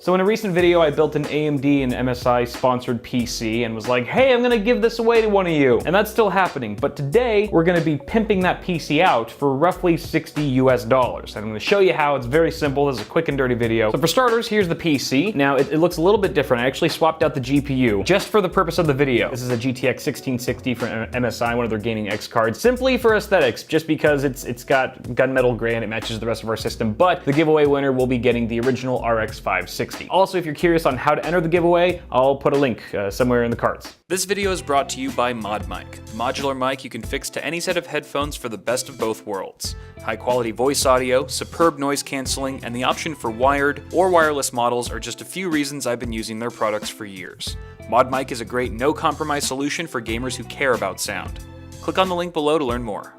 So in a recent video, I built an AMD and MSI sponsored PC and was like, hey, I'm gonna give this away to one of you. And that's still happening, but today we're gonna be pimping that PC out for roughly $60 US. And I'm gonna show you how. It's very simple. This is a quick and dirty video. So for starters, here's the PC. Now it looks a little bit different. I actually swapped out the GPU just for the purpose of the video. This is a GTX 1660 from MSI, one of their gaming X cards, simply for aesthetics, just because it's got gunmetal gray and it matches the rest of our system. But the giveaway winner will be getting the original RX 560. Also, if you're curious on how to enter the giveaway, I'll put a link somewhere in the cards. This video is brought to you by ModMic, the modular mic you can fix to any set of headphones for the best of both worlds. High quality voice audio, superb noise cancelling, and the option for wired or wireless models are just a few reasons I've been using their products for years. ModMic is a great no-compromise solution for gamers who care about sound. Click on the link below to learn more.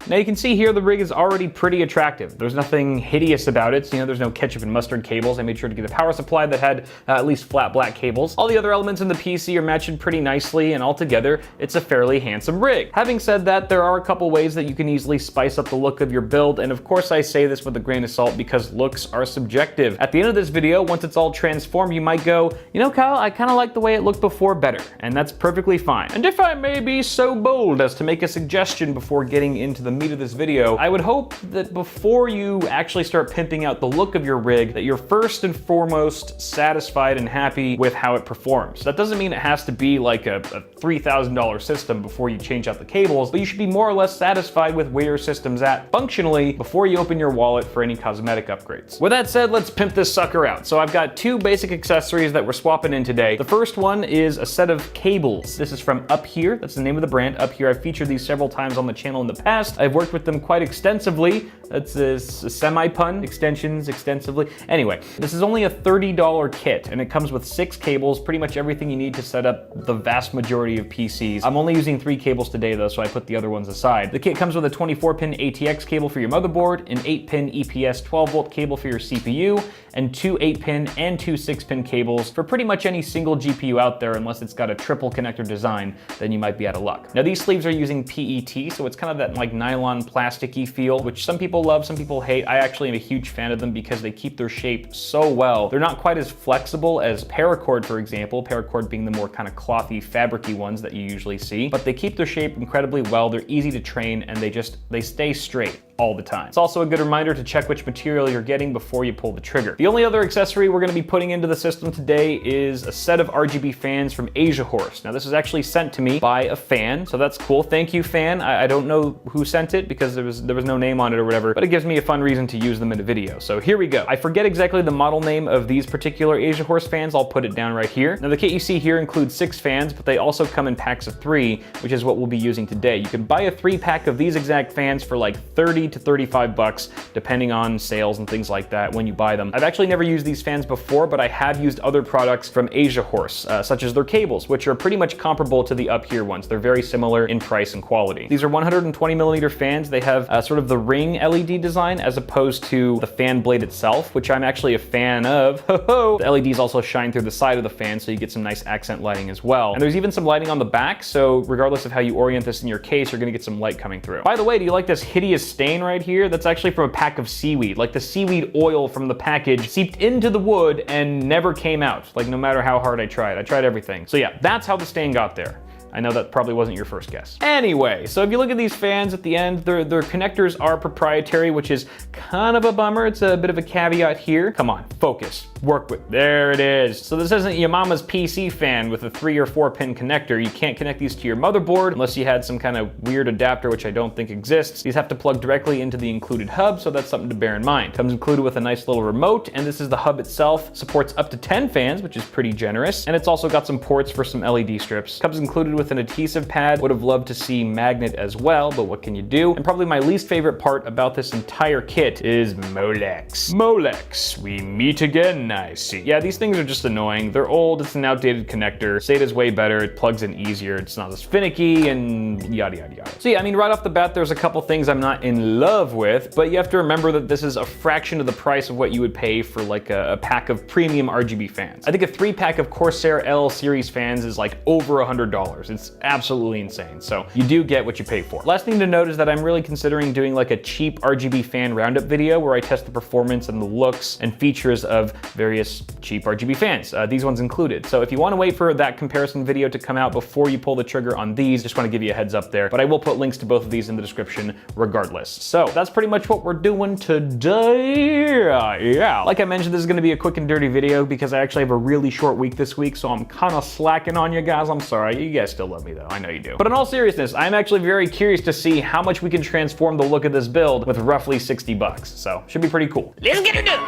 Now you can see here the rig is already pretty attractive. There's nothing hideous about it. There's no ketchup and mustard cables. I made sure to get a power supply that had at least flat black cables. All the other elements in the PC are matching pretty nicely, and altogether, it's a fairly handsome rig. Having said that, there are a couple ways that you can easily spice up the look of your build, and of course I say this with a grain of salt because looks are subjective. At the end of this video, once it's all transformed, you might go, you know, Kyle, I kind of like the way it looked before better, and that's perfectly fine. And if I may be so bold as to make a suggestion before getting into the meat of this video, I would hope that before you actually start pimping out the look of your rig, that you're first and foremost satisfied and happy with how it performs. That doesn't mean it has to be like a $3,000 system before you change out the cables, but you should be more or less satisfied with where your system's at functionally before you open your wallet for any cosmetic upgrades. With that said, let's pimp this sucker out. So I've got two basic accessories that we're swapping in today. The first one is a set of cables. This is from Up Here. That's the name of the brand, Up Here. I've featured these several times on the channel in the past. I've worked with them quite extensively. That's a semi-pun, extensions extensively. Anyway, this is only a $30 kit, and it comes with 6 cables, pretty much everything you need to set up the vast majority of PCs. I'm only using 3 cables today though, so I put the other ones aside. The kit comes with a 24-pin ATX cable for your motherboard, an 8-pin EPS 12-volt cable for your CPU, and 2 8-pin and 2 6-pin cables for pretty much any single GPU out there, unless it's got a triple connector design, then you might be out of luck. Now these sleeves are using PET, so it's kind of that like nylon plasticky feel, which some people love, some people hate. I actually am a huge fan of them because they keep their shape so well. They're not quite as flexible as paracord, for example, paracord being the more kind of clothy, fabricy ones that you usually see, but they keep their shape incredibly well. They're easy to train, and they stay straight all the time. It's also a good reminder to check which material you're getting before you pull the trigger. The only other accessory we're going to be putting into the system today is a set of RGB fans from Asia Horse. Now this was actually sent to me by a fan, so that's cool. Thank you, fan. I don't know who sent it because there was no name on it or whatever, but it gives me a fun reason to use them in a video. So here we go. I forget exactly the model name of these particular Asia Horse fans. I'll put it down right here. Now the kit you see here includes 6 fans, but they also come in packs of 3, which is what we'll be using today. You can buy a 3-pack of these exact fans for like 30 to 35 bucks, depending on sales and things like that when you buy them. I've actually never used these fans before, but I have used other products from Asia Horse, such as their cables, which are pretty much comparable to the Up Here ones. They're very similar in price and quality. These are 120mm fans. They have sort of the ring LED design as opposed to the fan blade itself, which I'm actually a fan of. The LEDs also shine through the side of the fan, so you get some nice accent lighting as well. And there's even some lighting on the back, so regardless of how you orient this in your case, you're gonna get some light coming through. By the way, do you like this hideous stain right here? That's actually from a pack of seaweed. Like the seaweed oil from the package seeped into the wood and never came out. Like no matter how hard I tried everything. So yeah, that's how the stain got there. I know that probably wasn't your first guess. Anyway, so if you look at these fans at the end, their connectors are proprietary, which is kind of a bummer. It's a bit of a caveat here. Come on, focus, work with, there it is. So this isn't your mama's PC fan with a 3 or 4-pin connector. You can't connect these to your motherboard unless you had some kind of weird adapter, which I don't think exists. These have to plug directly into the included hub, so that's something to bear in mind. Comes included with a nice little remote, and this is the hub itself. Supports up to 10 fans, which is pretty generous, and it's also got some ports for some LED strips. Comes included with an adhesive pad. Would have loved to see magnet as well, but what can you do? And probably my least favorite part about this entire kit is Molex. Molex, we meet again, I see. Yeah, these things are just annoying. They're old, it's an outdated connector. SATA's way better, it plugs in easier, it's not as finicky, and yada yada yada. So yeah, I mean, right off the bat, there's a couple things I'm not in love with, but you have to remember that this is a fraction of the price of what you would pay for like a pack of premium RGB fans. I think a 3-pack of Corsair L series fans is like over $100. It's absolutely insane. So you do get what you pay for. Last thing to note is that I'm really considering doing like a cheap RGB fan roundup video where I test the performance and the looks and features of various cheap RGB fans, these ones included. So if you want to wait for that comparison video to come out before you pull the trigger on these, just want to give you a heads up there. But I will put links to both of these in the description regardless. So that's pretty much what we're doing today. Yeah. Like I mentioned, this is going to be a quick and dirty video because I actually have a really short week this week, so I'm kind of slacking on you guys. I'm sorry. You guys still love me though. I know you do. But in all seriousness, I'm actually very curious to see how much we can transform the look of this build with roughly 60 bucks. So should be pretty cool. Let's get it done.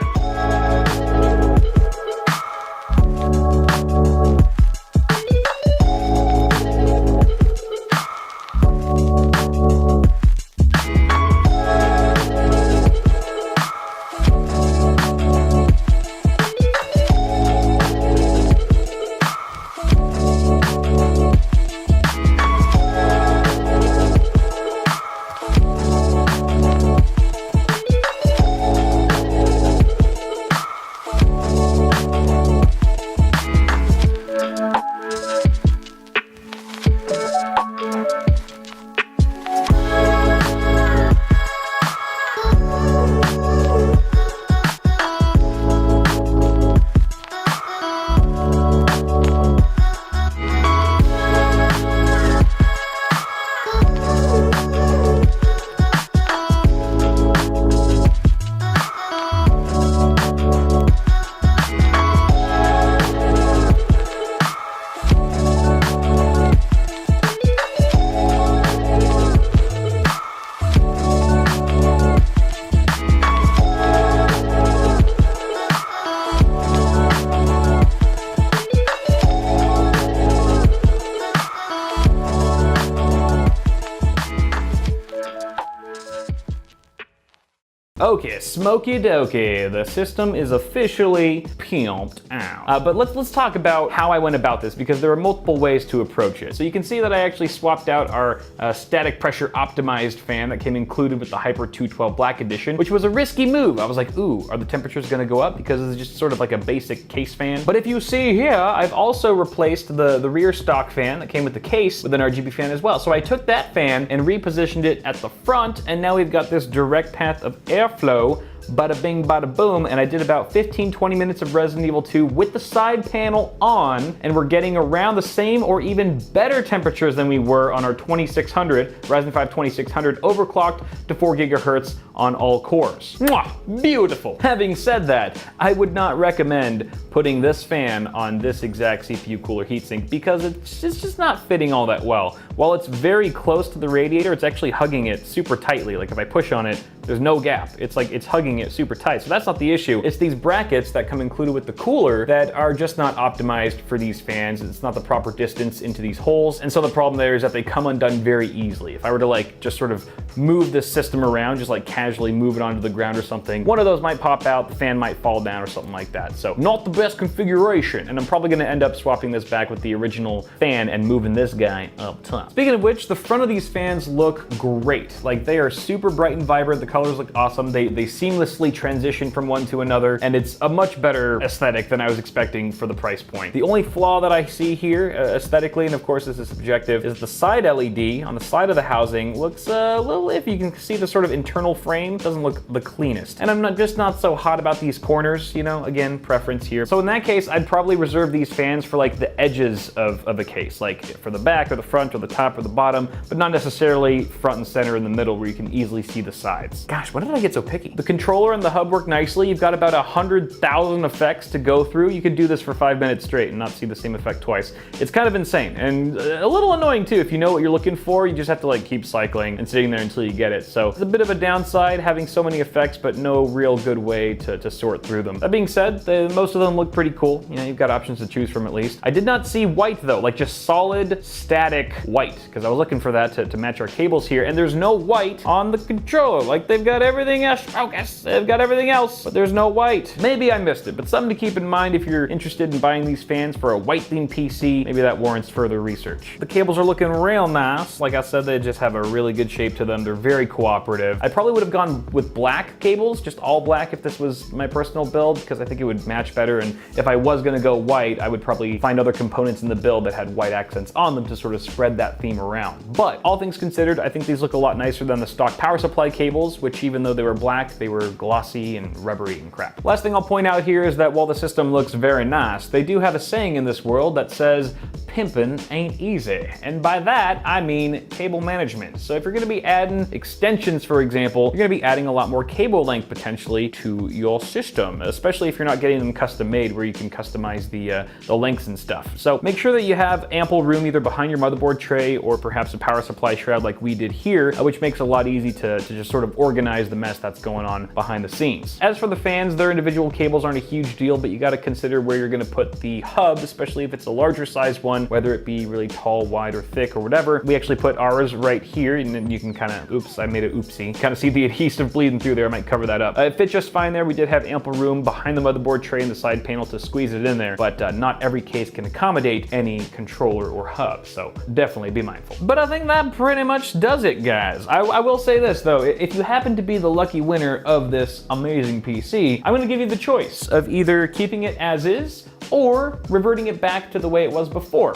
Okay, smoky dokey, the system is officially pimped out. But let's talk about how I went about this, because there are multiple ways to approach it. So you can see that I actually swapped out our static pressure optimized fan that came included with the Hyper 212 Black Edition, which was a risky move. I was like, ooh, are the temperatures gonna go up? Because it's just sort of like a basic case fan. But if you see here, I've also replaced the rear stock fan that came with the case with an RGB fan as well. So I took that fan and repositioned it at the front, and now we've got this direct path of airflow, bada bing, bada boom, and I did about 15-20 minutes of Resident Evil 2 with the side panel on, and we're getting around the same or even better temperatures than we were on our 2600, Ryzen 5 2600, overclocked to 4 gigahertz on all cores. Mwah, beautiful. Having said that, I would not recommend putting this fan on this exact CPU cooler heatsink because it's just not fitting all that well. While it's very close to the radiator, it's actually hugging it super tightly. Like if I push on it, there's no gap. It's like it's hugging it super tight. So that's not the issue. It's these brackets that come included with the cooler that are just not optimized for these fans. It's not the proper distance into these holes. And so the problem there is that they come undone very easily. If I were to like just sort of move this system around, just like casually move it onto the ground or something, one of those might pop out, the fan might fall down or something like that. So not the best configuration. And I'm probably gonna end up swapping this back with the original fan and moving this guy up top. Speaking of which, the front of these fans look great. Like they are super bright and vibrant. The colors look awesome. They seamlessly transition from one to another, and it's a much better aesthetic than I was expecting for the price point. The only flaw that I see here aesthetically, and of course this is subjective, is the side LED on the side of the housing looks a little iffy. You can see the sort of internal frame doesn't look the cleanest. And I'm just not so hot about these corners, you know, again, preference here. So in that case, I'd probably reserve these fans for like the edges of the case, like for the back or the front or the top or the bottom, but not necessarily front and center in the middle where you can easily see the sides. Gosh, when did I get so picky? The controller and the hub work nicely. You've got about 100,000 effects to go through. You could do this for 5 minutes straight and not see the same effect twice. It's kind of insane and a little annoying too. If you know what you're looking for, you just have to like keep cycling and sitting there until you get it. So it's a bit of a downside having so many effects, but no real good way to sort through them. That being said, most of them look pretty cool. You know, you've got options to choose from at least. I did not see white though, like just solid static white, because I was looking for that to match our cables here, and there's no white on the controller. Like they've got everything else focused. blacks. They've got everything else, but there's no white. Maybe I missed it, but something to keep in mind if you're interested in buying these fans for a white-themed PC, maybe that warrants further research. The cables are looking real nice. Like I said, they just have a really good shape to them. They're very cooperative. I probably would have gone with black cables, just all black if this was my personal build, because I think it would match better. And if I was gonna go white, I would probably find other components in the build that had white accents on them to sort of spread that theme around. But all things considered, I think these look a lot nicer than the stock power supply cables, which even though they were black, they were glossy and rubbery and crap. Last thing I'll point out here is that while the system looks very nice, they do have a saying in this world that says, pimpin' ain't easy. And by that, I mean cable management. So if you're gonna be adding extensions, for example, you're gonna be adding a lot more cable length potentially to your system, especially if you're not getting them custom made where you can customize the lengths and stuff. So make sure that you have ample room either behind your motherboard tray or perhaps a power supply shroud like we did here, which makes it a lot easy to just sort of organize the mess that's going on behind the scenes. As for the fans, their individual cables aren't a huge deal, but you gotta consider where you're gonna put the hub, especially if it's a larger size one, whether it be really tall, wide, or thick, or whatever. We actually put ours right here, and then you can kind of, oops, I made an oopsie. Kind of see the adhesive bleeding through there. I might cover that up. It fit just fine there. We did have ample room behind the motherboard tray and the side panel to squeeze it in there, but not every case can accommodate any controller or hub, so definitely be mindful. But I think that pretty much does it, guys. I will say this, though. If you happen to be the lucky winner of this amazing PC, I'm going to give you the choice of either keeping it as is or reverting it back to the way it was before.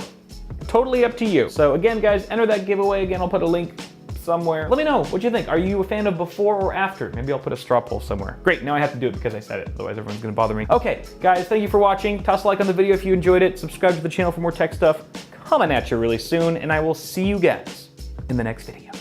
Totally up to you. So again, guys, enter that giveaway. Again, I'll put a link somewhere. Let me know what you think. Are you a fan of before or after? Maybe I'll put a straw poll somewhere. Great, now I have to do it because I said it. Otherwise everyone's gonna bother me. Okay, guys, thank you for watching. Toss a like on the video if you enjoyed it. Subscribe to the channel for more tech stuff coming at you really soon, and I will see you guys in the next video.